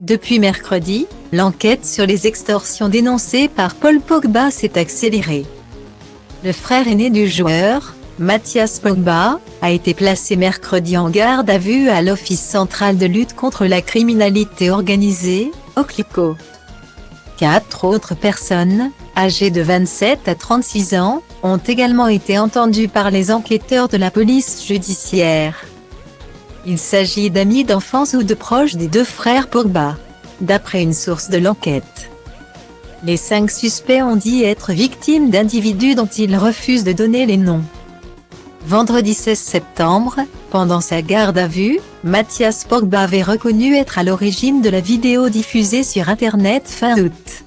Depuis mercredi, l'enquête sur les extorsions dénoncées par Paul Pogba s'est accélérée. Le frère aîné du joueur, Mathias Pogba, a été placé mercredi en garde à vue à l'Office central de lutte contre la criminalité organisée, OCLICO. 4 autres personnes, âgées de 27 à 36 ans, ont également été entendues par les enquêteurs de la police judiciaire. Il s'agit d'amis d'enfance ou de proches des deux frères Pogba, d'après une source de l'enquête. Les 5 suspects ont dit être victimes d'individus dont ils refusent de donner les noms. Vendredi 16 septembre, pendant sa garde à vue, Mathias Pogba avait reconnu être à l'origine de la vidéo diffusée sur Internet fin août,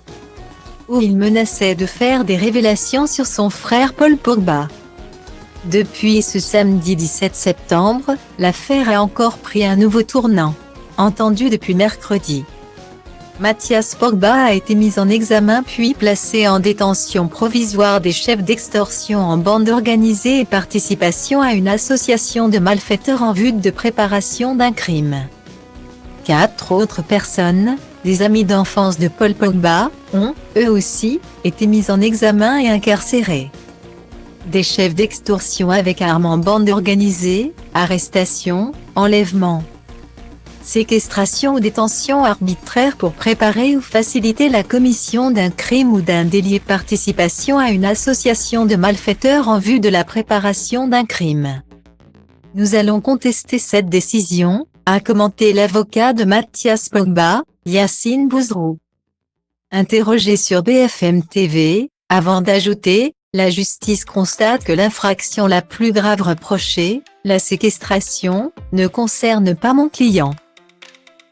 où il menaçait de faire des révélations sur son frère Paul Pogba. Depuis ce samedi 17 septembre, l'affaire a encore pris un nouveau tournant, entendu depuis mercredi. Mathias Pogba a été mis en examen puis placé en détention provisoire des chefs d'extorsion en bande organisée et participation à une association de malfaiteurs en vue de préparation d'un crime. 4 autres personnes, des amis d'enfance de Paul Pogba, ont, eux aussi, été mis en examen et incarcérés. Des chefs d'extorsion avec armes en bande organisée, arrestation, enlèvement, séquestration ou détention arbitraire pour préparer ou faciliter la commission d'un crime ou d'un délit, participation à une association de malfaiteurs en vue de la préparation d'un crime. Nous allons contester cette décision, a commenté l'avocat de Mathias Pogba, Yassine Bouzrou. Interrogé sur BFM TV, avant d'ajouter: la justice constate que l'infraction la plus grave reprochée, la séquestration, ne concerne pas mon client.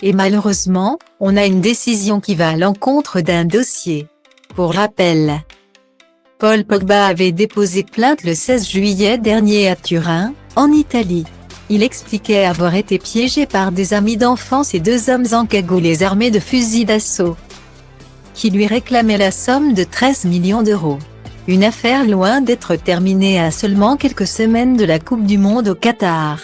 Et malheureusement, on a une décision qui va à l'encontre d'un dossier. Pour rappel, Paul Pogba avait déposé plainte le 16 juillet dernier à Turin, en Italie. Il expliquait avoir été piégé par des amis d'enfance et 2 hommes encagoulés armés de fusils d'assaut, qui lui réclamaient la somme de 13 millions d'euros. Une affaire loin d'être terminée à seulement quelques semaines de la Coupe du Monde au Qatar.